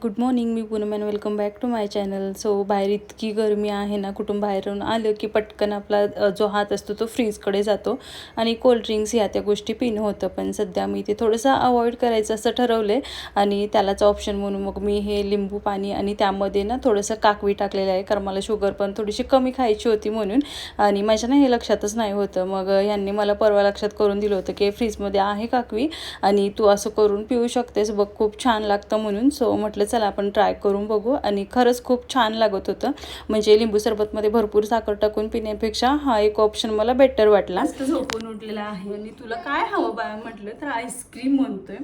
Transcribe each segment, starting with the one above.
Good morning, मी Poonam and welcome back to my channel. So बाहेर इतकी गरमी आहे ना, कुठून बाहेरून आलं की पटकन आपला जो हात असतो तो फ्रीजकडे जातो आणि कोल्ड्रिंक्स ह्या त्या गोष्टी पिणं होतं. पण सध्या मी ते थोडंसं अवॉइड करायचं असं ठरवलं आहे आणि त्यालाच ऑप्शन म्हणून मग मी हे लिंबू पाणी आणि त्यामध्ये ना थोडंसं काकवी टाकलेलं आहे, कारण मला शुगर पण थोडीशी कमी खायची होती म्हणून. आणि माझ्या ना हे लक्षातच नाही होतं. मग यांनी मला परवा लक्षात करून दिलं होतं की फ्रीजमध्ये आहे काकवी आणि तू असं करून पिऊ शकतेस बघ, खूप छान लागतं म्हणून. सो म्हटलं चला आपण ट्राय करून बघू आणि खरंच खूप छान लागत होतं. म्हणजे लिंबू सरबतमध्ये भरपूर साखर टाकून पिण्यापेक्षा हा एक ऑप्शन मला बेटर वाटला. मस्त झोपून उठलेला आहे आणि तुला काय हवं बाळा म्हटलं तर आईस्क्रीम म्हणतोय.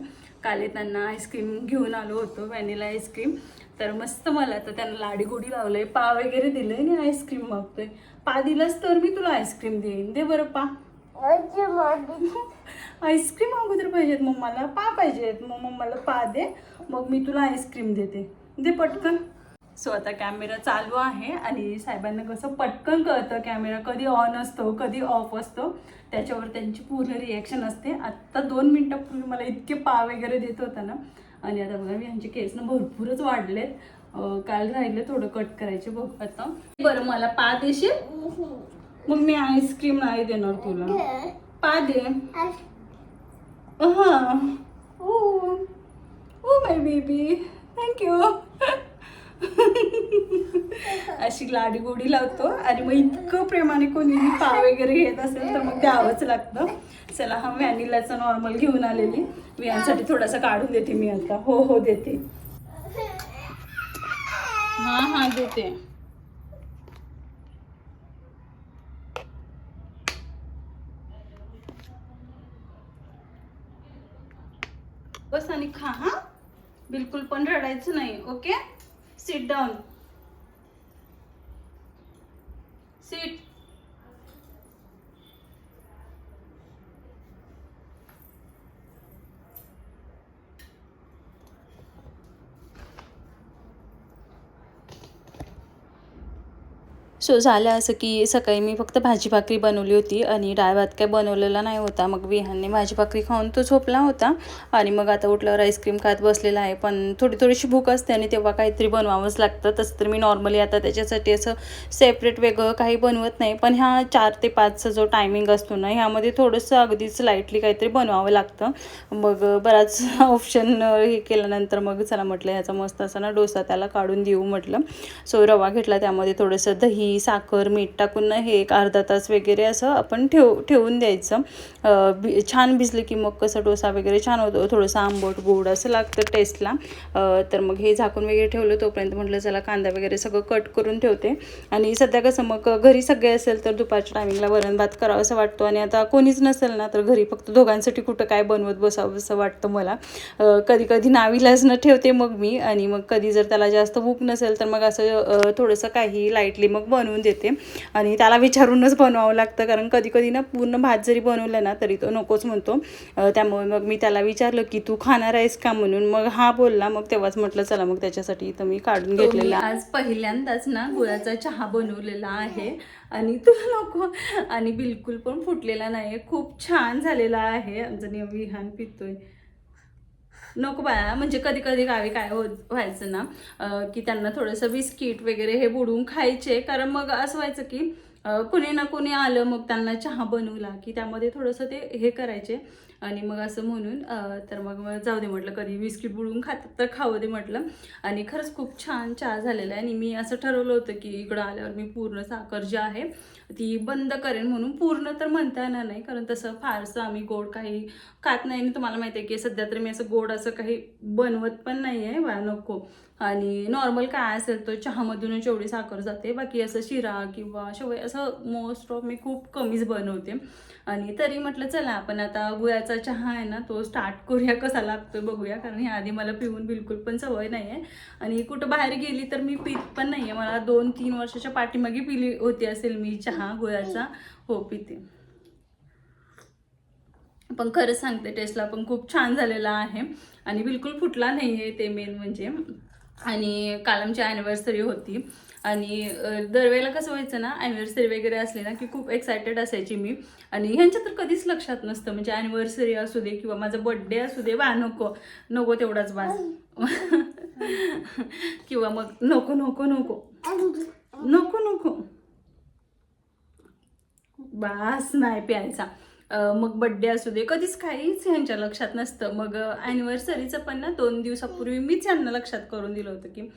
काल त्यांना आईस्क्रीम घेऊन आलो होतो, व्हॅनिला आईस्क्रीम. तर मस्त मला तर त्यांना लाडीगोडी लावलंय, पा वगैरे दिलंय आणि आईस्क्रीम मागतोय. पा दिलंस तर मी तुला आईस्क्रीम देईन, दे बरं पा. आईस्क्रीम अगोदर पाहिजेत मम्माला, पा पाहिजेत, मग मम्माला पा दे, मग मी तुला आईस्क्रीम देते, दे पटकन. सो आता कॅमेरा चालू आहे आणि साहेबांना कसं पटकन कळतं कॅमेरा कधी ऑन असतो कधी ऑफ असतो, त्याच्यावर त्यांची पूर्ण रिॲक्शन असते. आत्ता 2 मिनिटापूर्वी मला इतके पा वगैरे देत होता ना. आणि आता बघा मी यांचे केस ना भरपूरच वाढलेत. काल राहिले थोडं कट करायचे, बघ आता. बरं मला पा देशील, मग मी आईस्क्रीम नाही देणार तुला, पा दे. हां, ओ ओ माय बेबी, थँक्यू. अशी लाडीगोडी लावतो आणि मग इतकं प्रेमाने कोणीही पा वगैरे घेत असेल तर मग द्यावंच लागतं. चला हा व्हॅनिलाचा नॉर्मल घेऊन आलेली, मी यांसाठी थोडासा काढून देते मी आता. हो हो देते, हां हां देते. बस आणि खा, हा बिलकुल पण रडायचं नाही, okay. Sit down, sit. So झालं असं की सकाळी मी फक्त भाजी भाकरी बनवली होती आणि डाळ भात काय बनवलेला नाही होता. मग विहानने भाजी भाकरी खाऊन तो झोपला होता आणि मग आता उठल्यावर आईस्क्रीम खात बसलेला आहे. पण थोडीशी भूक असते आणि तेव्हा काहीतरी बनवावंच लागतं. तसं तर मी नॉर्मली आता त्याच्यासाठी असं सेपरेट वेगळं काही बनवत नाही, पण ह्या 4 ते 5चा जो टायमिंग असतो ना, ह्यामध्ये थोडंसं अगदीच लाईटली काहीतरी बनवावं लागतं. मग बराच ऑप्शन हे केल्यानंतर मग चला म्हटलं ह्याचा मस्त असा ना डोसा त्याला काढून देऊ म्हटलं. सो रवा घेतला, त्यामध्ये थोडंसं दही, साखर, मीठ टाकून हे एक अर्धा तास वगैरे असं आपण ठेवून द्यायचं. छान भिजले की मग कसं डोसा वगैरे छान होतो, थोडंसं आंबट गोड असं लागतं टेस्टला. तर मग हे झाकून वगैरे ठेवलं. तोपर्यंत म्हटलं चला कांदा वगैरे सगळं कट करून ठेवते. आणि सध्या कसं मग घरी सगळे असेल तर दुपारच्या टायमिंगला वरण भात करावं असं वाटतं आणि आता कोणीच नसेल ना तर घरी फक्त दोघांसाठी कुठं काय बनवत बसावं असं वाटतं मला. कधी कधी नावीलाजनं ठेवते मग मी, आणि मग कधी जर त्याला जास्त भूक नसेल तर मग असं थोडंसं काही लाईटली मग बनवून देते. आणि त्याला विचारूनच बनवावं लागतं, कारण कधी कधी ना पूर्ण भात जरी बनवलं ना तरी तो नकोच म्हणतो. त्यामुळे मग मी त्याला विचारलं की तू खाणार आहेस का म्हणून, मग हा बोलला. मग तेव्हाच म्हटलं चला मग त्याच्यासाठी इथं मी काढून घेतलेला. आज पहिल्यांदाच ना गुळाचा चहा बनवलेला आहे आणि तुला नको, आणि बिलकुल पण फुटलेला नाही, खूप छान झालेला आहे. आमचं विहान पितोय. नको बाळा, म्हणजे कधी कधी गावी काय व्हायचं ना की त्यांना थोडंसं बिस्किट वगैरे हे बुडवून खायचे, कारण मग असं व्हायचं की कुणी ना कुणी आलं मग त्यांना चहा बनवला की त्यामध्ये थोडंसं ते हे करायचे. आणि मग असं म्हणून तर मग जाऊ दे म्हटलं, कधी बिस्किट बुडवून खातात तर खाऊ दे म्हटलं. आणि खरंच खूप छान चहा झालेला आहे. आणि मी असं ठरवलं होतं की इकडं आल्यावर मी पूर्ण साखर जी आहे ती बंद करेन म्हणून. पूर्ण तर म्हणता येणार नाही, कारण तसं फारसं आम्ही गोड काही खात नाही आणि तुम्हाला माहिती आहे की सध्या तर मी असं गोड असं काही बनवत पण नाही आहे, बा नको. आणि नॉर्मल काय असेल तो चहामधूनच एवढी साखर जाते, बाकी असं शिरा किंवा शेवय असं मोस्ट ऑफ मी खूप कमीच बनवते. आणि तरी म्हटलं चला आपण आता गुळाचा चहा आहे ना तो स्टार्ट करूया, कसा लागतोय बघूया, कारण ह्या आधी मला पिऊन बिलकुल पण सवय नाही आहे आणि कुठं बाहेर गेली तर मी पित पण नाही आहे. मला 2-3 वर्षाच्या पाठीमागे पिली होती असेल मी चहा गुळाचा. हो पिते, पण खरंच सांगते टेस्टला पण खूप छान झालेला आहे आणि बिलकुल फुटला नाही आहे, ते मेन म्हणजे. आणि काल आमची ॲनिव्हर्सरी होती आणि दरवेळेला कसं व्हायचं ना, ॲनिव्हर्सरी वगैरे असली ना की खूप एक्सायटेड असायची मी. आणि ह्यांच्या तर कधीच लक्षात नसतं, म्हणजे ॲनिव्हर्सरी असू दे किंवा माझा बड्डे असू दे, वा नको नको तेवढाच बाज. किंवा मग नको नको नको नको नको बास नाही प्यायचा. मग बड्डे असू दे कधीच काहीच ह्यांच्या लक्षात नसतं. मग ॲनिव्हर्सरीचं पण ना 2 दिवसापूर्वी मीच यांना लक्षात करून दिलं होतं की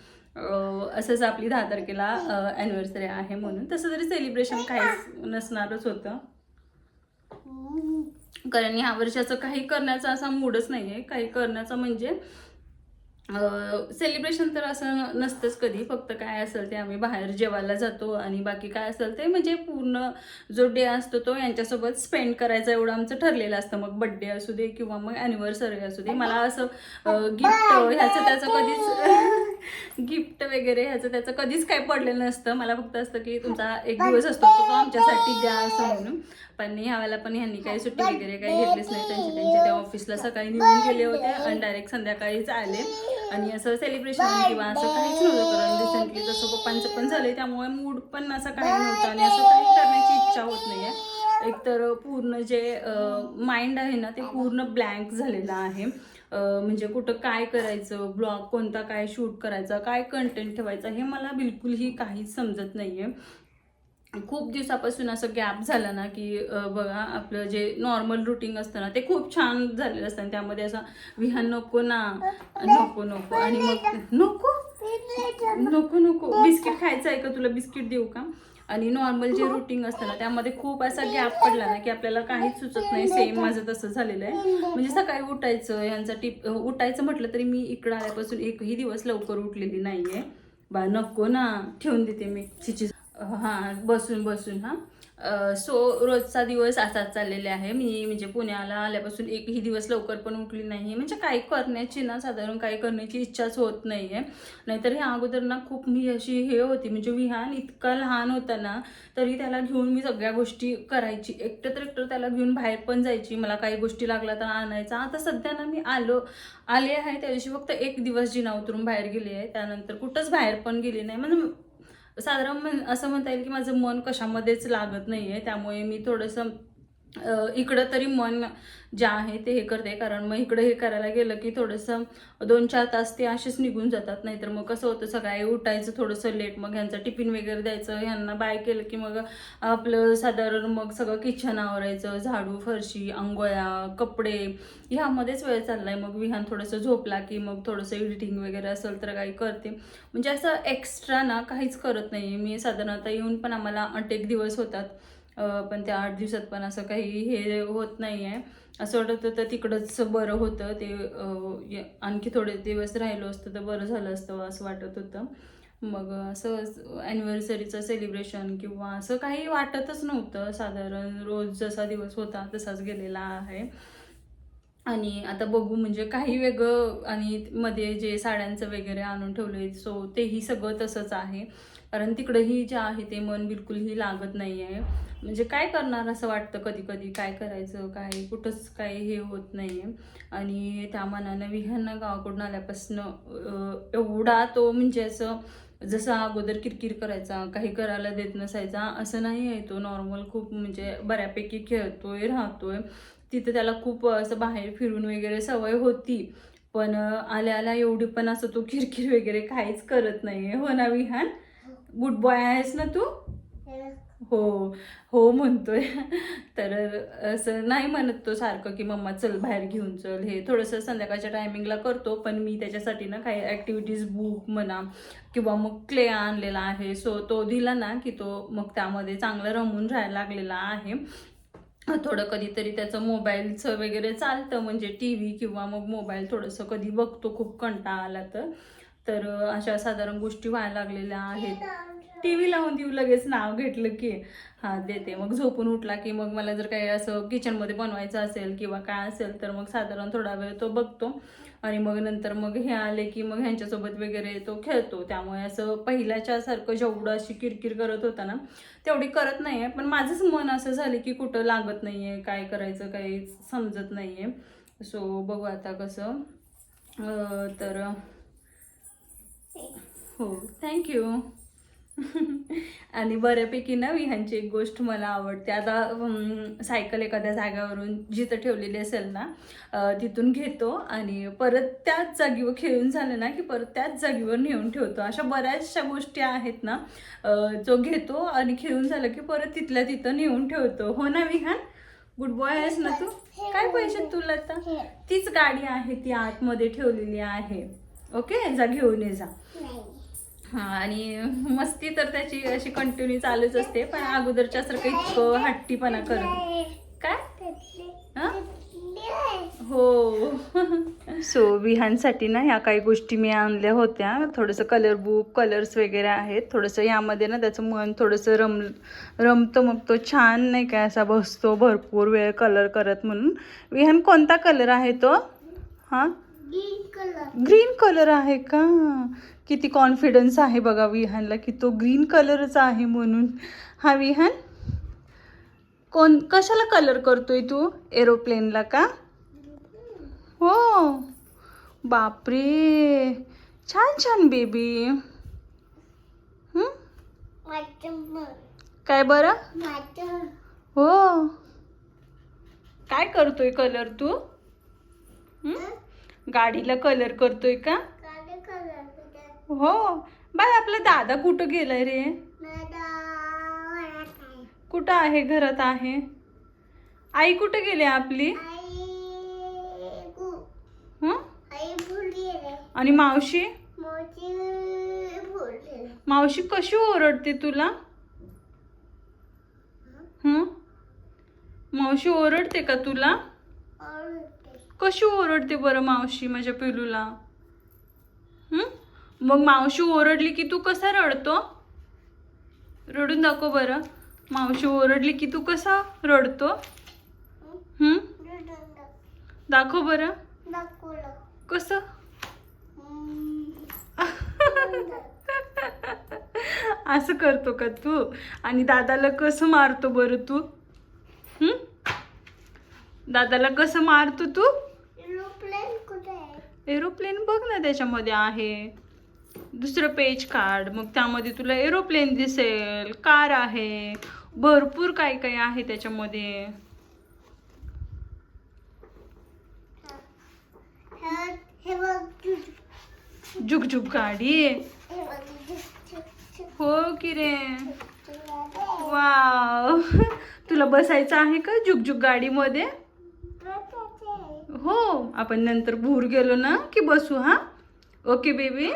असंच आपली 10 तारखेला ॲनिव्हर्सरी आहे म्हणून. तसं तरी सेलिब्रेशन काहीच नसणारच होतं, कारण ह्या वर्षाचं काही करण्याचा असा मूडच नाही आहे. काही करण्याचा म्हणजे सेलिब्रेशन तर असं नसतंच कधी. फक्त काय असेल ते आम्ही बाहेर जेवायला जातो आणि बाकी काय असेल ते म्हणजे पूर्ण जो डे असतो तो यांच्यासोबत स्पेंड करायचा एवढं आमचं ठरलेलं असतं. मग बड्डे असू दे किंवा मग ॲनिव्हर्सरी असू दे. मला असं गिफ्ट ह्याचं त्याचं कधीच गिफ्ट वगैरे ह्याचं त्याचं कधीच काही पडलेलं नसतं. मला फक्त असतं की तुमचा एक दिवस असतो तो आमच्यासाठी द्या असं म्हणून. पण ह्यावेळेला पण ह्यांनी काही सुट्टी वगैरे काही घेतलीच नाही. त्यांचे त्या ऑफिसला सकाळी निघून गेले होते आणि डायरेक्ट संध्याकाळीच आले. आणि असं सेलिब्रेशन किंवा असं काहीच नव्हतं, कारण रिसेंटली जसं पप्पांचं पण झालंय त्यामुळे मूड पण असं काही नव्हतं आणि असं काही करण्याची इच्छा होत नाही आहे. एकतर पूर्ण जे माइंड आहे ना ते पूर्ण ब्लँक झालेलं आहे. म्हणजे कुठं काय करायचं, ब्लॉग कोणता काय शूट करायचा, काय कंटेंट ठेवायचा हे मला बिलकुलही काहीच समजत नाही आहे. खूप दिवसापासून असं गॅप झाला ना की बघा आपलं जे नॉर्मल रुटीन असतं ना ते खूप छान झालेलं असतं आणि त्यामध्ये असं विहान नको ना नको नको आणि मग नको नको नको बिस्किट खायचं आहे का तुला, बिस्किट देऊ का. आणि नॉर्मल जे रुटीन असतं ना त्यामध्ये खूप असा गॅप पडला ना की आपल्याला काहीच सुचत नाही. सेम माझं तसं झालेलं आहे. म्हणजे सकाळी उठायचं यांचा उठायचं म्हटलं तरी मी इकडं आल्यापासून एकही दिवस लवकर उठलेली नाही आहे. बा नको ना, ठेवून देते मी चिची. हां बसून बसून हां. सो रोजचा दिवस असाच चाललेला आहे. मी म्हणजे पुण्याला आल्यापासून एकही दिवस लवकर पण उठली नाही. म्हणजे काही करण्याची ना साधारण काही करण्याची इच्छाच होत नाही आहे. नाहीतर ह्या अगोदर ना खूप मी अशी हे होती, म्हणजे विहान इतका लहान होता ना तरी त्याला घेऊन मी सगळ्या गोष्टी करायची. एकटं त्याला घेऊन बाहेर पण जायची. मला काही गोष्टी लागल्या तर आणायचा. आता सध्या ना मी आले आहे त्या दिवशी फक्त एक दिवस जिना उतरून बाहेर गेले आहे. त्यानंतर कुठंच बाहेर पण गेले नाही. म्हणजे साधारण असं म्हणता येईल की माझं मन कशामध्येच लागत नाही आहे. त्यामुळे मी थोडंसं इकडं तरी मन जे आहे ते हे करते, कारण मग इकडं हे करायला गेलं की थोडंसं 2-4 तास ते असेच निघून जातात. नाहीतर मग कसं होतं सकाळी उठायचं थोडंसं लेट, मग ह्यांचा टिफिन वगैरे द्यायचं, ह्यांना बाय केलं की मग आपलं साधारण मग सगळं किचन आवरायचं, झाडू फरशी अंघोळ्या कपडे ह्यामध्येच वेळ चाललाय. मग विहान थोडंसं झोपला की मग थोडंसं एडिटिंग वगैरे असेल तर काही करते. म्हणजे असं एक्स्ट्रा ना काहीच करत नाही मी. साधारणतः येऊन पण आम्हाला 8 दिवस होतात, पण त्या 8 दिवसात पण असं काही हे होत नाही आहे. असं वाटत होतं तिकडंच बरं होतं ते, आणखी थोडे दिवस राहिलो असतं तर बरं झालं असतं असं वाटत होतं. मग असं ॲनिव्हर्सरीचं सेलिब्रेशन किंवा असं काही वाटतच नव्हतं. साधारण रोज जसा दिवस होता तसाच गेलेला आहे. आणि आता बघू म्हणजे काही वेगळं, आणि मध्ये जे साड्यांचं वगैरे आणून ठेवले सो तेही सगळं तसंच आहे. कारण तिकडंही जे आहे ते मन बिलकुलही लागत नाही आहे. म्हणजे काय करणार असं वाटतं कधी कधी, काय करायचं काय कुठंच काय हे होत नाही आहे. आणि त्या मनानं विहान गावाकडून आल्यापासून एवढा तो म्हणजे असं जसं अगोदर किरकिर करायचा, काही करायला देत नसायचा असं नाही आहे. तो नॉर्मल खूप म्हणजे बऱ्यापैकी खेळतोय राहतोय. तिथं त्याला खूप असं बाहेर फिरून वगैरे सवय होती, पण आल्या आल्या एवढी पण असं तो किरकिर वगैरे काहीच करत नाहीये. हो ना विहान, गुड बॉय आहेस ना तू. हो हो म्हणतोय. तर असं नाही म्हणत तो सारखं की मम्मा चल बाहेर घेऊन चल. हे थोडंसं संध्याकाळच्या टायमिंगला करतो, पण मी त्याच्यासाठी ना काही ॲक्टिव्हिटीज बुक म्हणा किंवा मग क्ले आणलेला आहे, सो तो दिला ना की तो मग त्यामध्ये चांगलं रमून राहायला लागलेला आहे. थोडं कधीतरी त्याचं मोबाईलचं वगैरे चालतं, म्हणजे टी व्ही किंवा मग मोबाईल थोडंसं कधी बघतो खूप कंटाळा आला तर अशा साधारण गोष्टी व्हायला लागलेल्या आहेत. टी व्ही लावून देऊ लगेच नाव घेतलं की हां देते. मग झोपून उठला की मग मला जर काही असं किचनमध्ये बनवायचं असेल किंवा काय असेल तर मग साधारण थोडा वेळ तो बघतो आणि मग नंतर मग हे आले की मग ह्यांच्यासोबत वगैरे तो खेळतो. त्यामुळे असं पहिल्याच्या सारखं जेवढं अशी किरकिर करत होता ना तेवढी करत नाही आहे. पण माझंच मन असं झालं की कुठं लागत नाही आहे, काय करायचं काही समजत नाही आहे. सो बघू आता कसं. तर हो थँक्यू. आणि बऱ्यापैकी ना विहानची एक गोष्ट मला आवडते. आता सायकल एखाद्या जागेवरून जिथं ठेवलेली असेल ना तिथून घेतो आणि परत त्याच जागेवर खेळून झालं ना की परत त्याच जागेवर नेऊन ठेवतो. अशा बऱ्याचशा गोष्टी आहेत ना जो घेतो आणि खेळून झालं की परत तिथल्या तिथं नेऊन ठेवतो. हो ना विहान? गुड बॉय आहेस ना तू? काय पाहिजे तुला आता? तीच गाडी आहे, ती आतमध्ये ठेवलेली आहे. ओके, जा घेऊन ये जा. हा, आणि मस्ती तर त्याची अशी कंटिन्यू चालूच असते, पण अगोदरच्या सारखं इतकं हट्टीपणा करत काय हो. सो विहानसाठी ना ह्या काही गोष्टी मी आणल्या होत्या. थोडंसं कलर बुक, कलर्स वगैरे आहेत. थोडंसं यामध्ये ना त्याचं मन थोडंसं रमतं, मग तो छान नाही काय असा बसतो भरपूर वेळ कलर करत. म्हणून विहान कोणता कलर आहे तो? हां, ग्रीन कलर आहे का? किती कॉन्फिडन्स आहे बघा विहानला की तो ग्रीन कलरच आहे म्हणून. हा विहान, कशाला कलर करतोय तू? एरोप्लेनला का? हो, बापरे, छान छान बेबी. काय बरं? हो, काय करतोय कलर तू? गाडीला कलर करतोय का? हो बाय. आपला दादा कुठं गेलाय रे? कुठं आहे? घरात आहे. आई कुठे गेली आपली? आणि मावशी? मावशी कशी ओरडते तुला? मावशी ओरडते का तुला? कशी ओरडते बरं मावशी माझ्या पिलूला? मग मावशी ओरडली की तू कसा रडतो? रडून दाखव बरं. मावशी ओरडली की तू कसा रडतो? दाखव बरं. कसं? असं करतो का तू? आणि दादाला कसं मारतो बरं तू? दादाला कसं मारतो तू? एरोप्लेन बघ ना, त्याच्यामध्ये आहे. दुसरं पेज काढ, मग त्यामध्ये तुला एरोप्लेन दिसेल. कार आहे, भरपूर काय काय आहे त्याच्यामध्ये. जुगजुग गाडी. हो की रे. वाव, तुला बसायचं आहे का जुगजुग गाडीमध्ये? हो, आपण नंतर भूर गेलो ना की बसू. हा, ओके बेबी.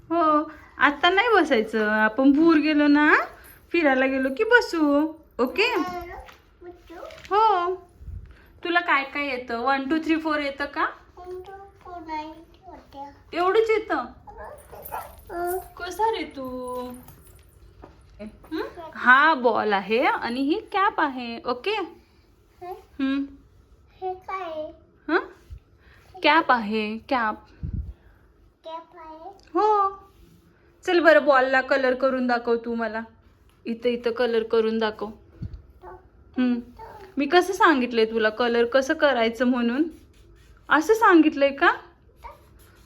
हो, आता नाही बसायचं. आपण भूर गेलो ना, फिरायला गेलो की बसू. ओके. हो, तुला काय काय येतं? 1 2 3 4 येतं का? एवढंच येतं? कसा रे तू? हा बॉल आहे आणि ही कॅप आहे. ओके. कॅप आहे, कॅप. हो, चल बरं, बॉलला कलर करून दाखव तू मला. इथं इथं कलर करून दाखव. मी कसं सांगितलंय तुला कलर कसं करायचं म्हणून? असं सांगितलंय का?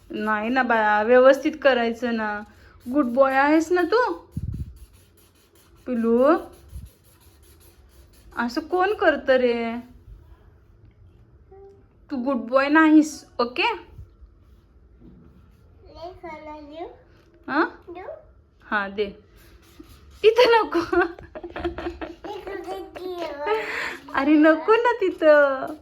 नाही ना बाळा, व्यवस्थित करायचं ना. गुड बॉय आहेस ना तू पिलू? असं कोण करतं रे? तू गुड बॉय नाहीस. ओके. हा दे. इथं नको. अरे नको ना तिथं.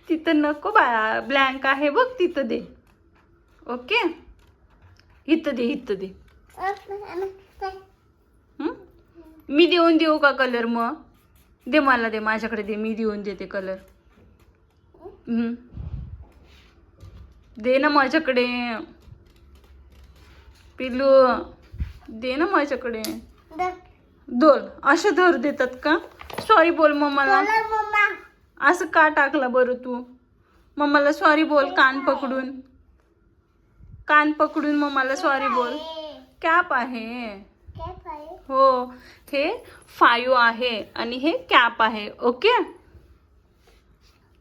तिथं नको बाळा, ब्लँक आहे बघ तिथं दे. ओके, इथं दे, इथं दे. मी देऊ का कलर? मग दे मला, दे माझ्याकडे दे, मी देऊन देते कलर. दे ना माझ्याकडे पिलू, दे ना माझ्याकडे. दोन असे धर देतात का? सॉरी बोल मम्माला. असं का टाकला बरं तू? मम्माला सॉरी बोल. कान पकडून मम्माला सॉरी बोल. कॅप आहे. हो, हे 5 आहे आणि हे कॅप आहे. ओके.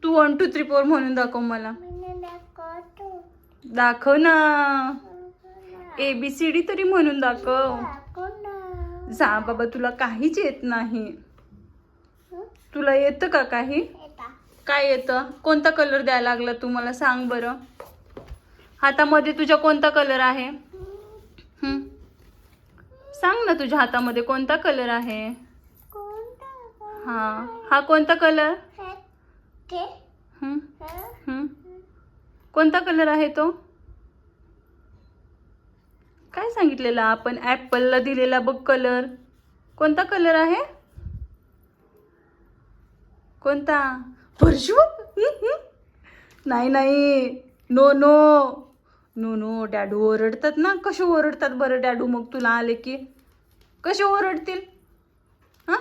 तू 1 2 3 4 म्हणून दाखव मला. दाखव ना. ABCD तरी म्हणून दाखव. जा बाबा, तुला काहीच येत नाही. तुला येतं का काही? काय येतं? कोणता कलर द्यायला लागला तू मला सांग बरं. हातामध्ये तुझ्या कोणता कलर आहे? सांग ना, तुझ्या हातामध्ये कोणता कलर आहे? हा कोणता कलर? कोणता कलर आहे तो? काय सांगितलेला आपण? ॲपलला दिलेला बघ कलर. कोणता कलर आहे? कोणता? परशू? नाही नाही, नो नो नो नो. डॅडू ओरडतात ना. कसे ओरडतात बरं डॅडू मग तुला आले की? कसे ओरडतील? हां,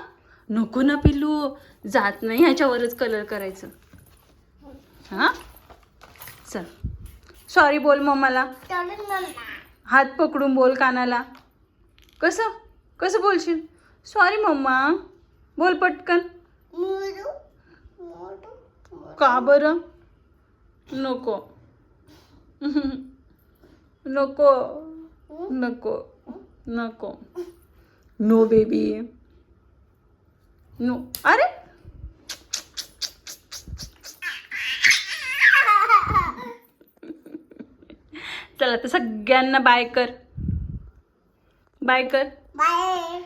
नको ना पिल्लू, जात नाही ह्याच्यावरच कलर करायचं. हां, चल सॉरी बोल मम्माला. हात पकडून बोल कानाला. कसं कसं बोलशील? सॉरी मम्मा बोल पटकन. का बरं? नको नको नको नको. No baby no. अरे चला तर सगळ्यांना बाय कर. बाय कर. बाय.